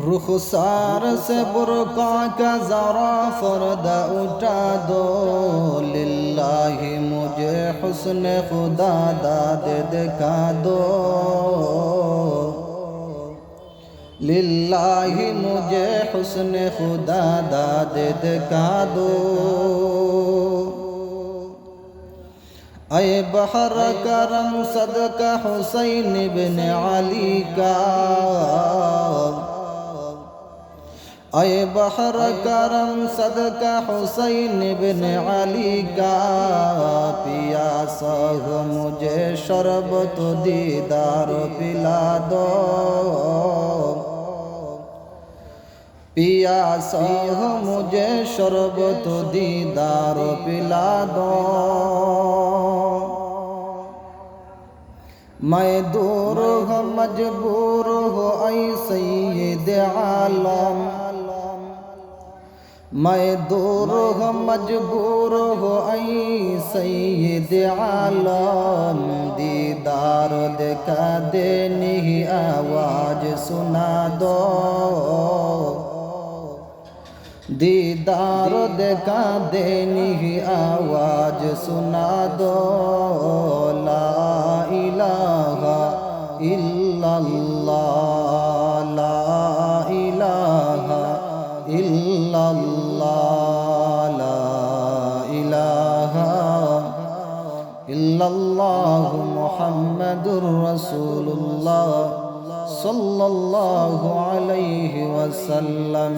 रुखसार से बुरका का जरा पर्दा उठा दो, लिल्लाही मुझे हुस्न खुदा दाद दिखा दो, लिल्लाही मुझे हुस्न खुदा दाद दिखा दो। ऐ बहर करम सदका हुसैन बिन अली का, ऐ बहर करम सदका हुसैन बिन अली का, पियासा हो मुझे शरबत दीदार पिला दो, पियासा हो मुझे शरबत दीदार पिला दो। मैं दूर हो मजबूर हो ऐ सैयद आलम, मैं दूर हो मजबूर हो ऐ सैयद आलम, दीदार दिखा देनी आवाज सुना दो, दीदार दिखा देनी आवाज सुना दो। ला इलाहा इल्लल्लाह, ला इलाहा इल्लल्लाह, ला इलाहा इल्लल्लाह मुहम्मदुर रसूलुल्लाह सल्लल्लाहु अलैहि वसल्लम।